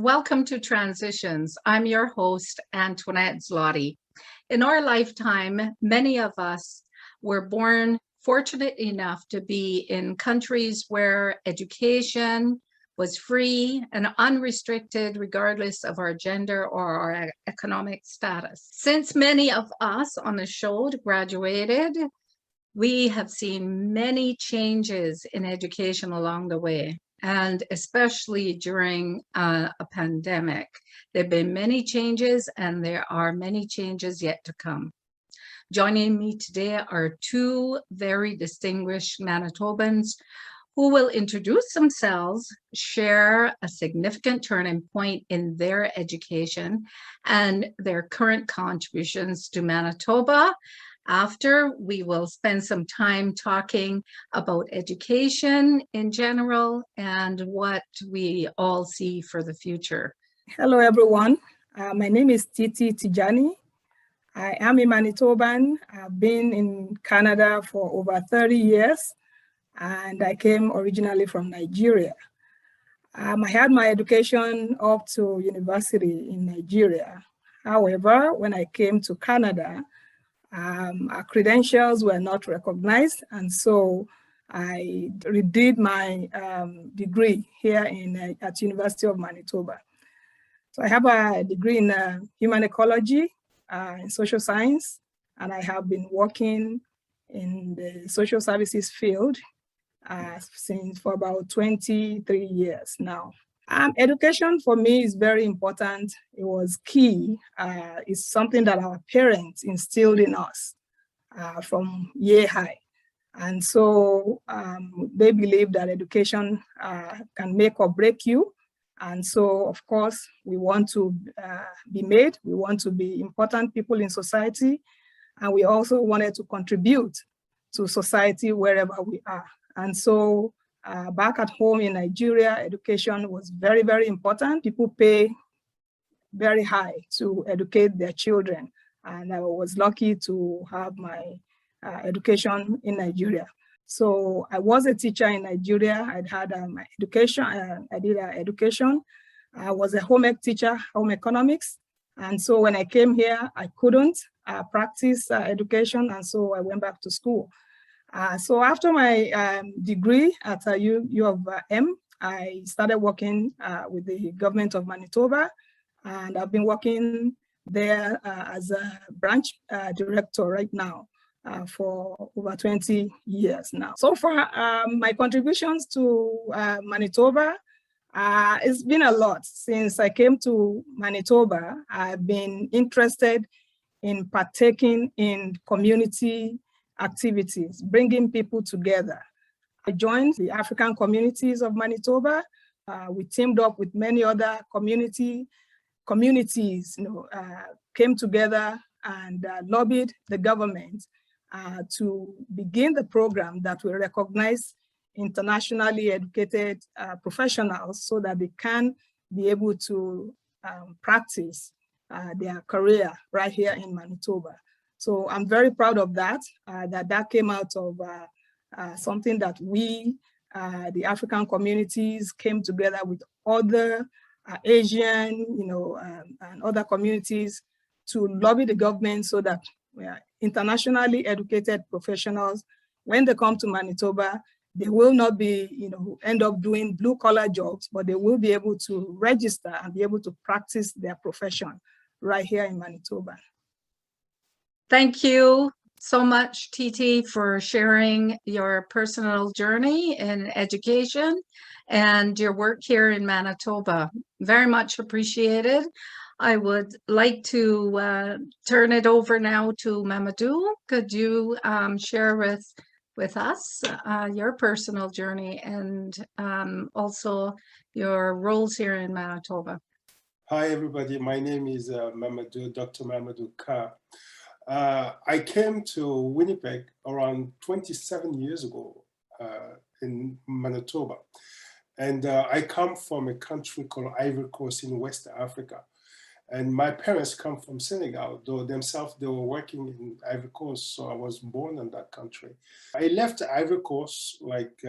Welcome to Transitions. I'm your host, Antoinette Zloty. In our lifetime, many of us were born fortunate enough to be in countries where education was free and unrestricted, regardless of our gender or our economic status. Since many of us on the show graduated, we have seen many changes in education along the way, and especially during a pandemic. There have been many changes, and there are many changes yet to come. Joining me today are two very distinguished Manitobans who will introduce themselves, share a significant turning point in their education, and their current contributions to Manitoba. After, we will spend some time talking about education in general and what we all see for the future. Hello, everyone. My name is Titi Tijani. I am a Manitoban. I've been in Canada for over 30 years, and I came originally from Nigeria. I had my education up to university in Nigeria. However, when I came to Canada, our credentials were not recognized, and so I redid my degree here at University of Manitoba. So I have a degree in human ecology, in social science, and I have been working in the social services field for about 23 years now. Education for me is very important. It was key. It's something that our parents instilled in us from year high. And so they believe that education can make or break you. And so, of course, we want to be made. We want to be important people in society. And we also wanted to contribute to society wherever we are. And so back at home in Nigeria, education was very, very important. People pay very high to educate their children. And I was lucky to have my education in Nigeria. So I was a teacher in Nigeria. I'd had my education. I did education. I was a home ec teacher, home economics. And so when I came here, I couldn't practice education. And so I went back to school. So after my degree at U of M, I started working with the government of Manitoba, and I've been working there as a branch director right now for over 20 years now. So far, my contributions to Manitoba, it's been a lot. Since I came to Manitoba, I've been interested in partaking in community activities, bringing people together. I joined the African communities of Manitoba. We teamed up with many other communities, came together and lobbied the government to begin the program that will recognize internationally educated professionals so that they can be able to practice their career right here in Manitoba. So I'm very proud of that, that came out of something that we, the African communities, came together with other Asian, and other communities to lobby the government so that internationally educated professionals, when they come to Manitoba, they will not be, end up doing blue collar jobs, but they will be able to register and be able to practice their profession right here in Manitoba. Thank you so much, Titi, for sharing your personal journey in education and your work here in Manitoba. Very much appreciated. I would like to turn it over now to Mamadou. Could you share with us your personal journey and also your roles here in Manitoba? Hi, everybody. My name is Mamadou, Dr. Mamadou Ka. I came to Winnipeg around 27 years ago in Manitoba. And I come from a country called Ivory Coast in West Africa. And my parents come from Senegal, though themselves, they were working in Ivory Coast, so I was born in that country. I left Ivory Coast like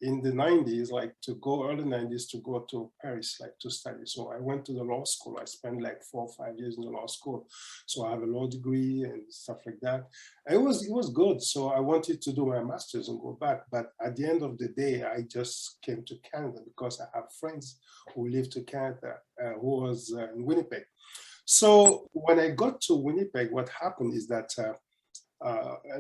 in the 90s, like to go early 90s to go to Paris, like to study. So I went to the law school. I spent like 4 or 5 years in the law school. So I have a law degree and stuff like that. It was good. So I wanted to do my master's and go back. But at the end of the day, I just came to Canada because I have friends who live to Canada, who was in Winnipeg. So when I got to Winnipeg, what happened is that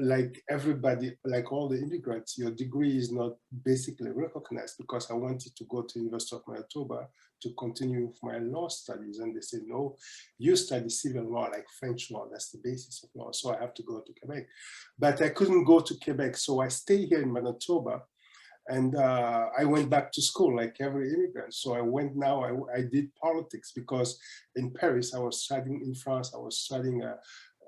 like everybody, like all the immigrants, your degree is not basically recognized, because I wanted to go to University of Manitoba to continue with my law studies. And they said, no, you study civil law, like French law, that's the basis of law. So I have to go to Quebec. But I couldn't go to Quebec. So I stayed here in Manitoba. And I went back to school like every immigrant. So I went now, I did politics, because in Paris, I was studying, in France, I was studying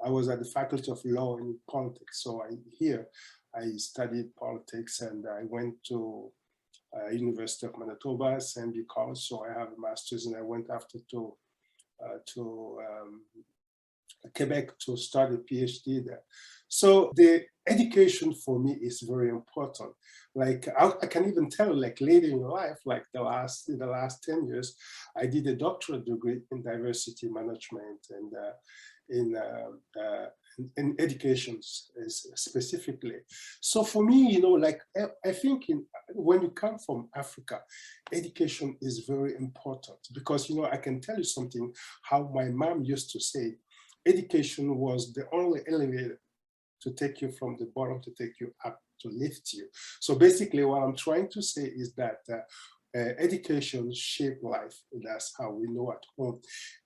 I was at the Faculty of Law in Politics. So here I studied politics, and I went to University of Manitoba, St. College. So I have a master's, and I went after to Quebec to start a PhD there. So the education for me is very important. Like I can even tell, like later in life, like in the last 10 years, I did a doctorate degree in diversity management and in education specifically. So for me, like I think when you come from Africa, education is very important, because I can tell you something, how my mom used to say, education was the only elevator to take you from the bottom to take you up, to lift you. So basically what I'm trying to say is that education shapes life. That's how we know at home.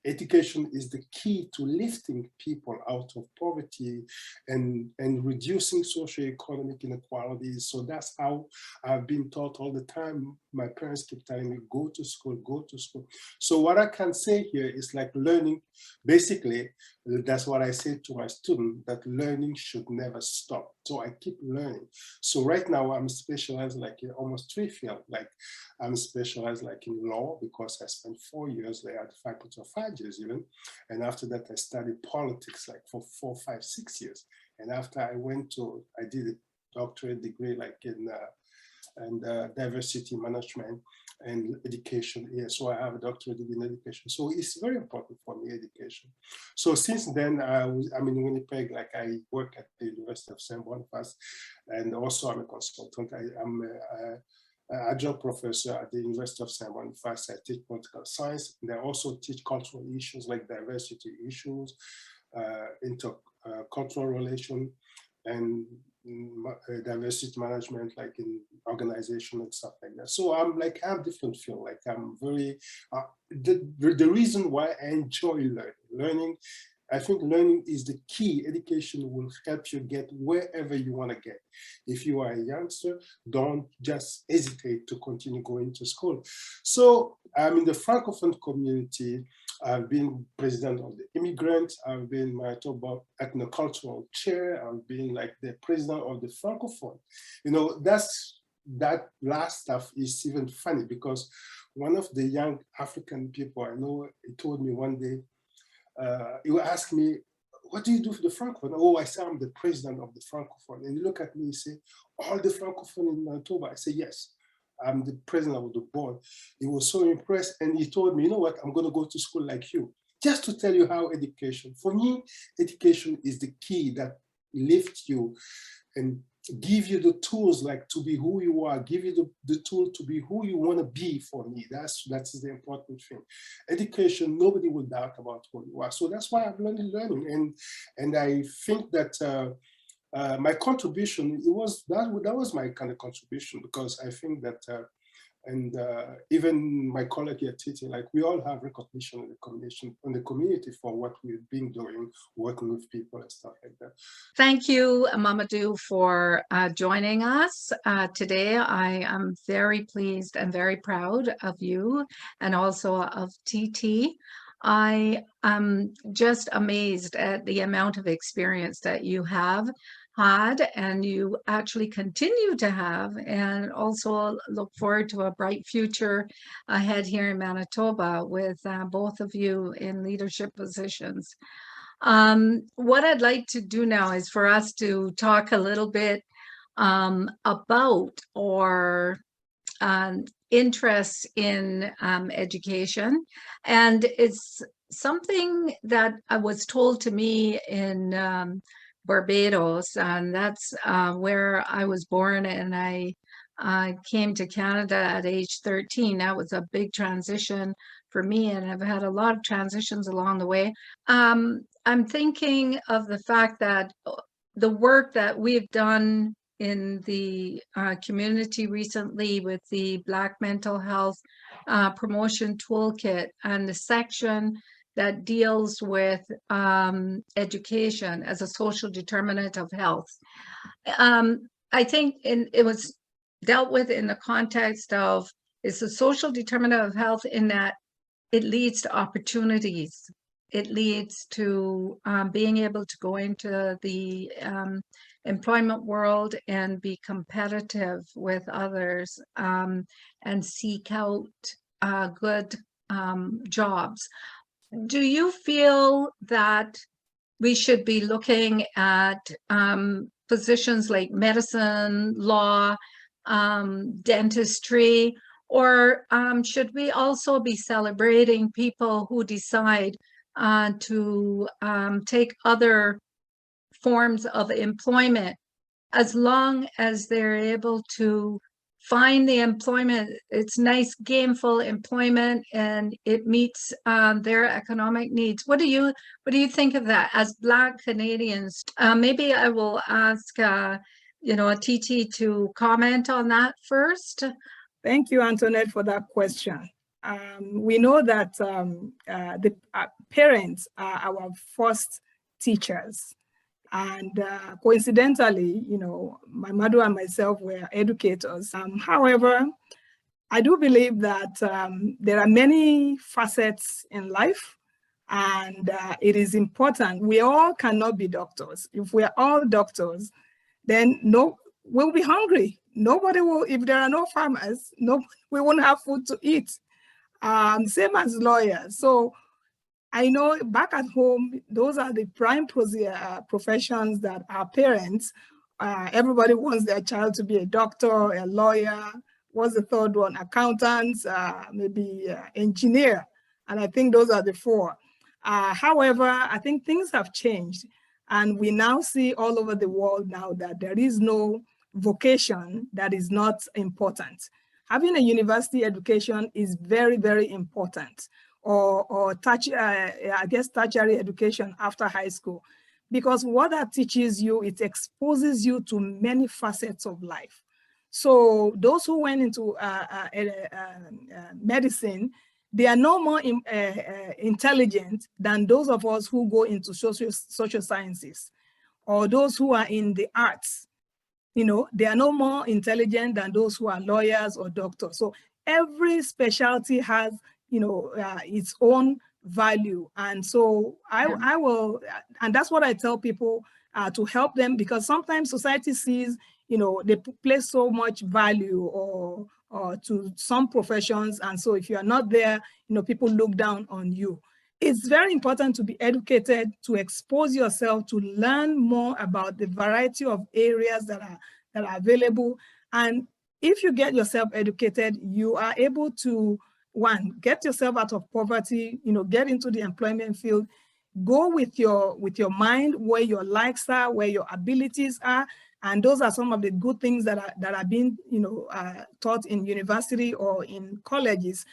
Education is the key to lifting people out of poverty and reducing socioeconomic inequalities. So that's how I've been taught all the time. My parents keep telling me, go to school, go to school. So what I can say here is like learning, basically, that's what I say to my students, that learning should never stop. So I keep learning. So right now I'm specialized like in almost 3 fields. Like I'm specialized like in law, because I spent 4 years there at the Faculty of 5 years even. And after that, I studied politics like for 4, 5, 6 years. And after I did a doctorate degree like in diversity management and education here. So I have a doctorate degree in education. So it's very important for me, education. So since then, I'm in Winnipeg, like I work at the University of St. Boniface, and also I'm a consultant. I'm an adjunct professor at the University of St. Boniface. I teach political science, and I also teach cultural issues like diversity issues, intercultural relation, and diversity management, like in organization and stuff like that. So I'm different field. Like I'm very, the reason why I enjoy learning, I think learning is the key. Education will help you get wherever you want to get. If you are a youngster, don't just hesitate to continue going to school. So I'm in the Francophone community. I've been president of the immigrants. I've been Manitoba ethnocultural chair. I've been like the president of the Francophone. That last stuff is even funny, because one of the young African people I know, he told me one day, he would ask me, what do you do for the Francophone? Oh, I say I'm the president of the Francophone. And he look at me and say, all the Francophone in Manitoba? I say, yes. I'm the president of the board. He was so impressed, and he told me, you know what, I'm going to go to school like you. Just to tell you how education, for me, education is the key that lifts you and give you the tools like to be who you are, give you the tool to be who you want to be. For me, that's the important thing. Education, nobody will doubt about who you are. So that's why I'm learning. And I think that my contribution, that was my kind of contribution, because I think that, even my colleague here, Titi, like we all have recognition in the community for what we've been doing, working with people and stuff like that. Thank you, Mamadou, for joining us today. I am very pleased and very proud of you, and also of TT. I am just amazed at the amount of experience that you have had, and you actually continue to have, and also look forward to a bright future ahead here in Manitoba with both of you in leadership positions. What I'd like to do now is for us to talk a little bit about, or interest in education, and it's something that was told to me in Barbados, and that's where I was born, and I came to Canada at age 13. That was a big transition for me, and I've had a lot of transitions along the way. I'm thinking of the fact that the work that we've done in the community recently with the Black Mental Health Promotion Toolkit and the section that deals with education as a social determinant of health. I think it was dealt with in the context of it's a social determinant of health in that it leads to opportunities. It leads to being able to go into the employment world and be competitive with others and seek out good jobs. Do you feel that we should be looking at positions like medicine, law, dentistry, or should we also be celebrating people who decide to take other forms of employment, as long as they're able to find the employment? It's nice, gameful employment, and it meets their economic needs. What do you think of that as Black Canadians? Maybe I will ask Titi to comment on that first. Thank you, Antoinette, for that question. We know that the parents are our first teachers. And coincidentally, my mother and myself were educators. However, I do believe that there are many facets in life, and it is important. We all cannot be doctors. If we are all doctors, then we'll be hungry. Nobody will, if there are no farmers, we won't have food to eat. Same as lawyers. So I know back at home, those are the prime professions that our parents, everybody wants their child to be a doctor, a lawyer. What's the third one? Accountants, maybe engineer. And I think those are the four. However, I think things have changed. And we now see all over the world now that there is no vocation that is not important. Having a university education is very, very important. Or tertiary education after high school. Because what that teaches you, it exposes you to many facets of life. So those who went into medicine, they are no more intelligent than those of us who go into social sciences, or those who are in the arts. They are no more intelligent than those who are lawyers or doctors. So every specialty has its own value. And so I will, and that's what I tell people to help them, because sometimes society sees, they place so much value or to some professions. And so if you are not there, people look down on you. It's very important to be educated, to expose yourself, to learn more about the variety of areas that are available. And if you get yourself educated, you are able to, one, get yourself out of poverty, get into the employment field, go with your mind where your likes are, where your abilities are. And those are some of the good things that are being, taught in university or in colleges.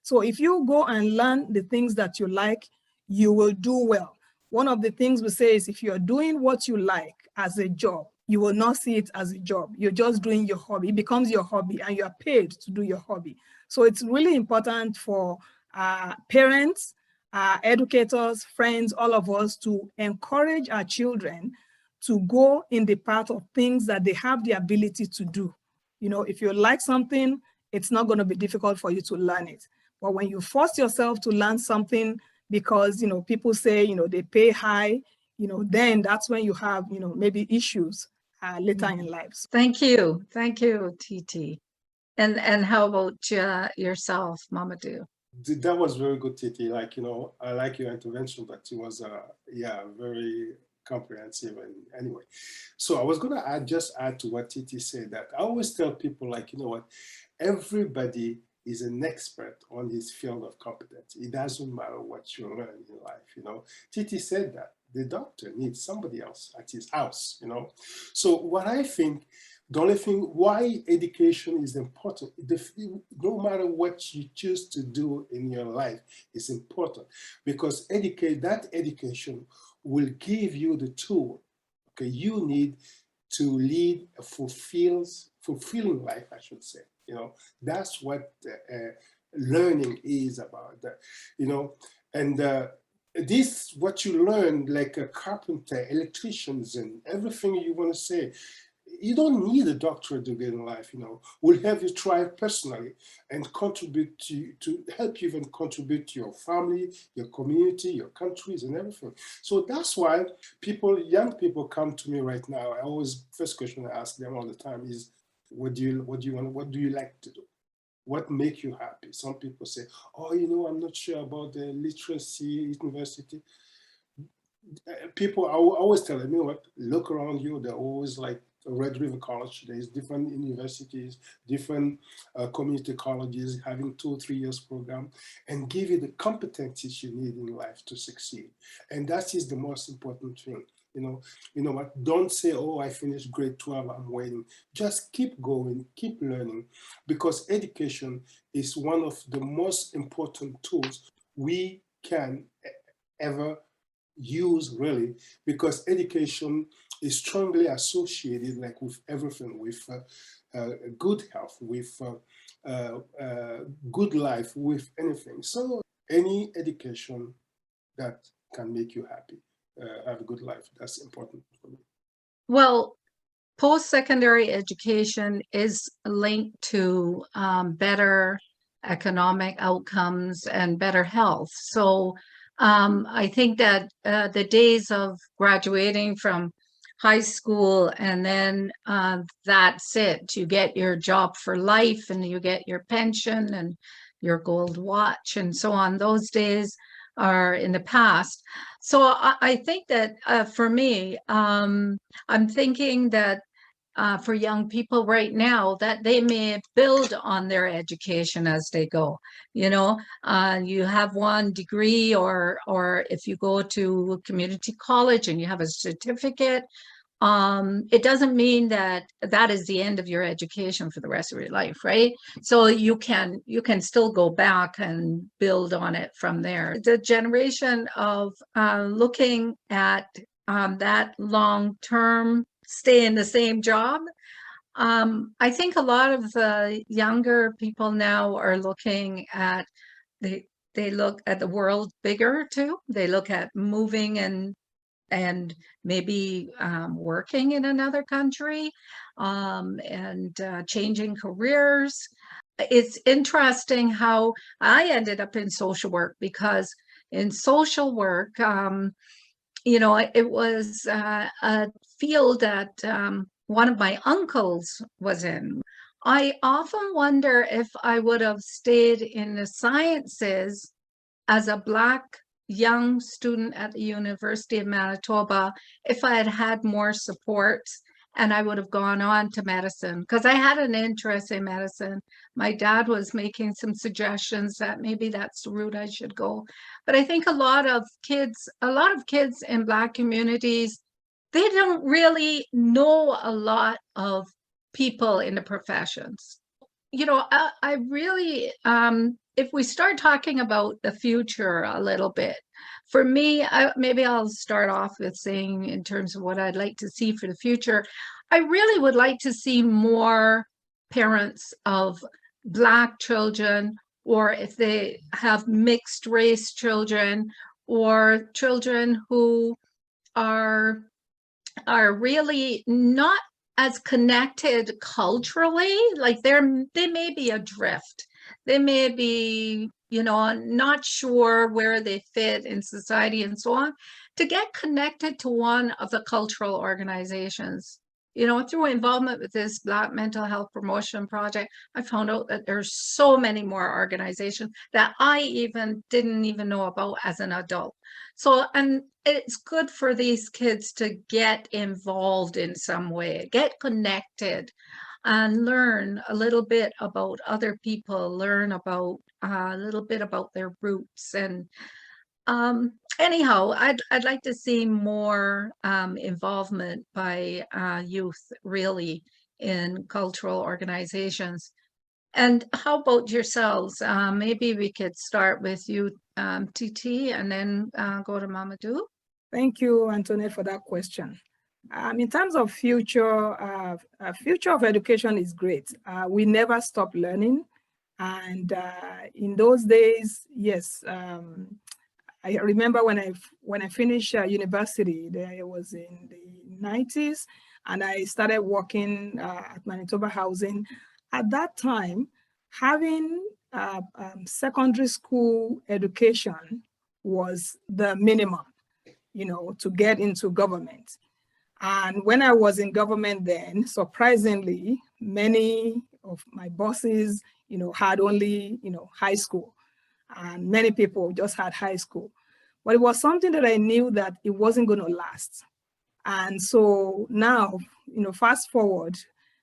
So if you go and learn the things that you like, you will do well. One of the things we say is if you're doing what you like as a job, you will not see it as a job. You're just doing your hobby. It becomes your hobby, and you're paid to do your hobby. So it's really important for parents, educators, friends, all of us to encourage our children to go in the path of things that they have the ability to do. If you like something, it's not going to be difficult for you to learn it. But when you force yourself to learn something because, people say, they pay high, then that's when you have, maybe issues later in life. Thank you, Titi. And how about yourself, Mamadou? That was very good, Titi. I like your intervention, but it was, very comprehensive. And anyway, so I was going to just add to what Titi said, that I always tell people, like, you know what, everybody is an expert on his field of competence. It doesn't matter what you learn in life, you know. Titi said that the doctor needs somebody else at his house, you know. So what I think, the only thing why education is important, no matter what you choose to do in your life, is important, because that education will give you the tool, okay, you need to lead a fulfilling life, I should say. You know, that's what learning is about, you know. And this, what you learn, like a carpenter, electricians, and everything you want to say, you don't need a doctorate to get in life, you know. We'll have you try personally and contribute to help you even contribute to your family, your community, your countries, and everything. So that's why young people come to me right now. I always, first question I ask them all the time is, what do you like to do? What makes you happy? Some people say, oh, you know, I'm not sure about the literacy university. People, I always tell them, you know what, look around you. They're always like Red River College. There's different universities, different community colleges having 2 or 3 years program, and give you the competencies you need in life to succeed. And that is the most important thing. You know what, don't say, oh, I finished grade 12, I'm waiting. Just keep going, keep learning, because education is one of the most important tools we can ever use, really, because education is strongly associated, like, with everything, with good health, with good life, with anything. So any education that can make you happy, have a good life, that's important for me. Well, post-secondary education is linked to better economic outcomes and better health. So I think that the days of graduating from high school and then that's it, you get your job for life and you get your pension and your gold watch and so on, those days are in the past. So I think that for me, I'm thinking that for young people right now, that they may build on their education as they go. You know, you have one degree, or if you go to a community college and you have a certificate, it doesn't mean that that is the end of your education for the rest of your life, right? So you can still go back and build on it from there. The generation of looking at that long-term stay in the same job, I think a lot of the younger people now are looking at, they look at the world bigger too. They look at moving and maybe working in another country and changing careers. It's interesting how I ended up in social work, because in social work, you know, it was a field that one of my uncles was in. I often wonder if I would have stayed in the sciences as a Black young student at the University of Manitoba if I had had more support and I would have gone on to medicine, because I had an interest in medicine. My dad was making some suggestions that maybe that's the route I should go. But I think a lot of kids in Black communities, they don't really know a lot of people in the professions. You know, I really, if we start talking about the future a little bit, for me, maybe I'll start off with saying, in terms of what I'd like to see for the future, I really would like to see more parents of Black children, or if they have mixed race children, or children who are really not as connected culturally, like they may be adrift. They may be, you know, not sure where they fit in society and so on, to get connected to one of the cultural organizations. You know, through involvement with this Black Mental Health Promotion Project, I found out that there's so many more organizations that I didn't even know about as an adult. So, and it's good for these kids to get involved in some way, get connected, and learn a little bit about other people, learn about a little bit about their roots. And anyhow, I'd like to see more involvement by youth really in cultural organizations. And how about yourselves? Maybe we could start with you, TT, and then go to Mamadou. Thank you, Antoinette, for that question. In terms of future of education is great. We never stop learning. And in those days, yes, I remember when I finished university, I was in the 90s, and I started working at Manitoba Housing. At that time, having secondary school education was the minimum, you know, to get into government. And when I was in government then, surprisingly, many of my bosses, you know, had only, you know, high school. And many people just had high school. But it was something that I knew that it wasn't going to last. And so now, you know, fast forward,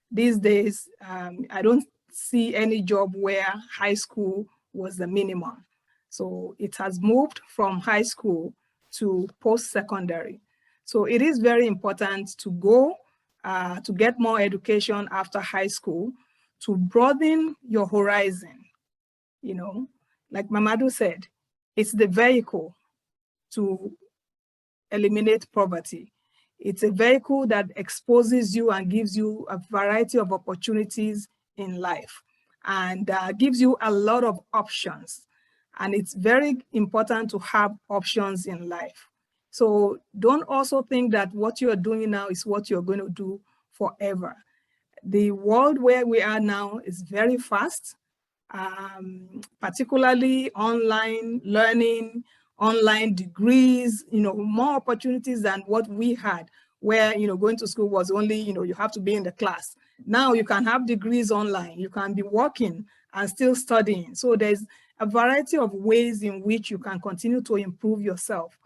these days, I don't see any job where high school was the minimum. So it has moved from high school to post-secondary. So it is very important to go to get more education after high school, to broaden your horizon. You know, like Mamadou said, it's the vehicle to eliminate poverty. It's a vehicle that exposes you and gives you a variety of opportunities in life, and gives you a lot of options. And it's very important to have options in life. So don't also think that what you're doing now is what you're going to do forever. The world where we are now is very fast, particularly online learning, online degrees, you know, more opportunities than what we had, where, you know, going to school was only, you know, you have to be in the class. Now you can have degrees online, you can be working and still studying. So there's a variety of ways in which you can continue to improve yourself.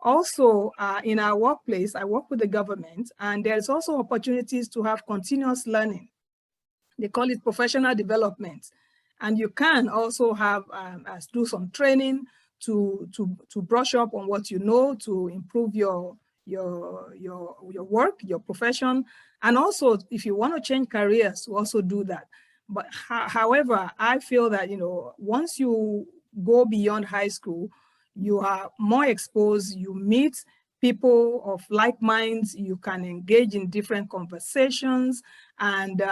Also, in our workplace, I work with the government, and there's also opportunities to have continuous learning. They call it professional development. And you can also have do some training to brush up on what you know, to improve your work, your profession. And also, if you want to change careers, to also do that. But however, I feel that, you know, once you go beyond high school, you are more exposed, you meet people of like minds, you can engage in different conversations, and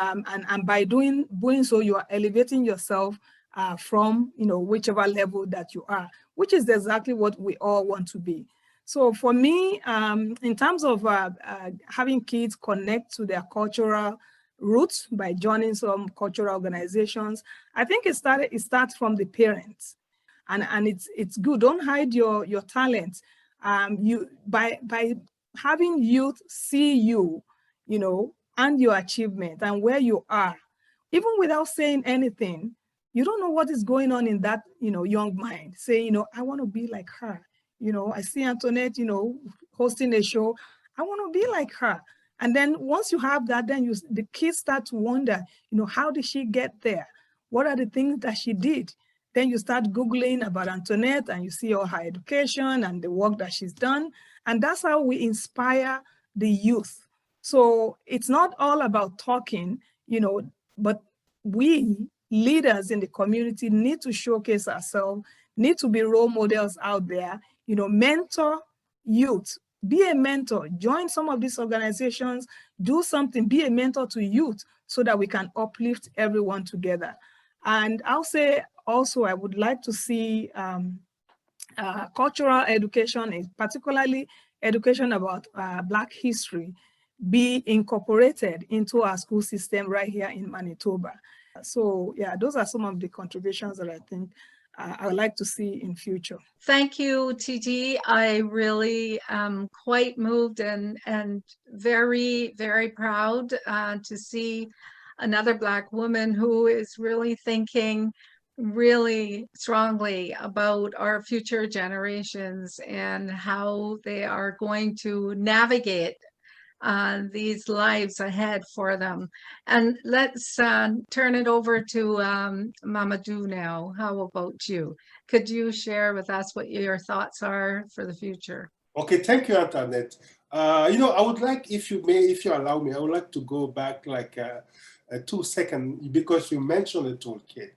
by doing so, you are elevating yourself from, you know, whichever level that you are, which is exactly what we all want to be. So for me, in terms of having kids connect to their cultural roots by joining some cultural organizations, I think it starts from the parents. And it's good. Don't hide your talent. By having youth see you, you know, and your achievement and where you are, even without saying anything, you don't know what is going on in that, you know, young mind. Say, you know, I want to be like her. You know, I see Antoinette, you know, hosting a show. I want to be like her. And then once you have that, then the kids start to wonder, you know, how did she get there? What are the things that she did? Then you start Googling about Antoinette, and you see all her education and the work that she's done. And that's how we inspire the youth. So it's not all about talking, you know, but we leaders in the community need to showcase ourselves, need to be role models out there, you know, mentor youth, be a mentor, join some of these organizations, do something, be a mentor to youth so that we can uplift everyone together. And I'll say also, I would like to see cultural education, particularly education about Black history, be incorporated into our school system right here in Manitoba. So yeah, those are some of the contributions that I think I would like to see in future. Thank you, Titi. I really am quite moved and very, very proud to see another Black woman who is really thinking really strongly about our future generations and how they are going to navigate these lives ahead for them. And let's turn it over to Mamadou now. How about you? Could you share with us what your thoughts are for the future? Okay, thank you, Antoinette. I would like, if you allow me, I would like to go back like 2 seconds because you mentioned the toolkit.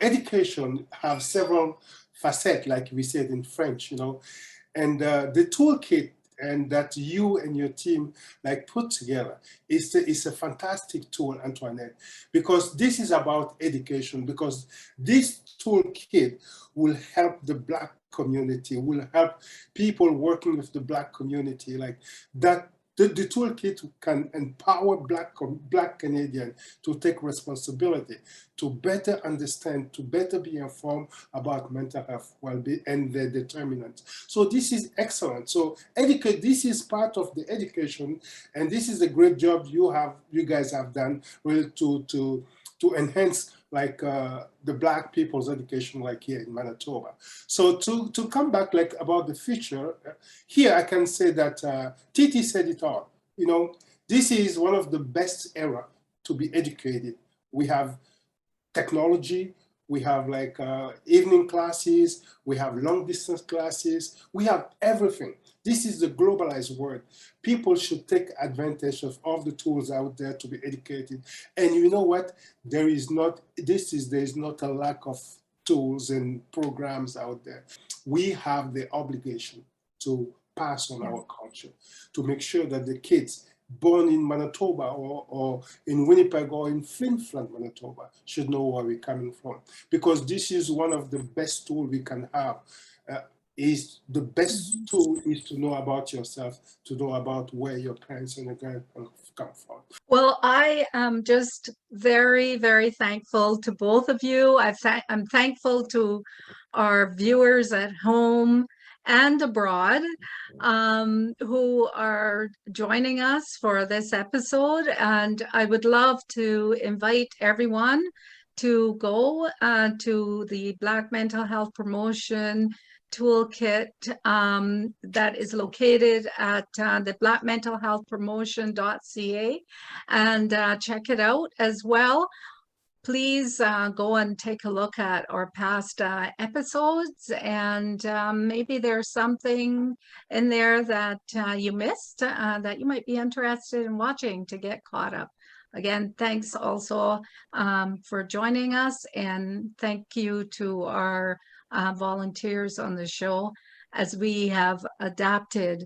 Education has several facets, like we said in French, and the toolkit and that you and your team like put together is a fantastic tool, Antoinette, because this is about education, because this toolkit will help the Black community, will help people working with the Black community, like that. The toolkit can empower Black Canadians to take responsibility, to better understand, to better be informed about mental health well-being and their determinants. So this is excellent. So this is part of the education, and this is a great job you guys have done really to enhance like the Black people's education, like here in Manitoba. So to come back like about the future, here I can say that Titi said it all. This is one of the best era to be educated. We have technology, we have like evening classes, we have long distance classes, we have everything. This is the globalized world. People should take advantage of all the tools out there to be educated. And you know what? There is not a lack of tools and programs out there. We have the obligation to pass on our culture, to make sure that the kids born in Manitoba or in Winnipeg or in Flin Flon, Manitoba, should know where we're coming from. Because this is one of the best tools we can have. The best tool is to know about yourself, to know about where your parents and your grandparents come from. Well, I am just very, very thankful to both of you. I'm thankful to our viewers at home and abroad who are joining us for this episode. And I would love to invite everyone to go to the Black Mental Health Promotion Toolkit that is located at the blackmentalhealthpromotion.ca and check it out as well. Please go and take a look at our past episodes, and maybe there's something in there that you missed that you might be interested in watching to get caught up. Again, thanks also for joining us, and thank you to our volunteers on the show as we have adapted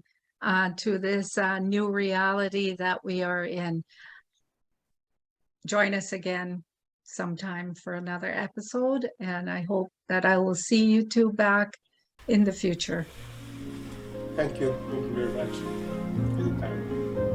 to this new reality that we are in. Join us again sometime for another episode, and I hope that I will see you two back in the future. Thank you very much. Anytime.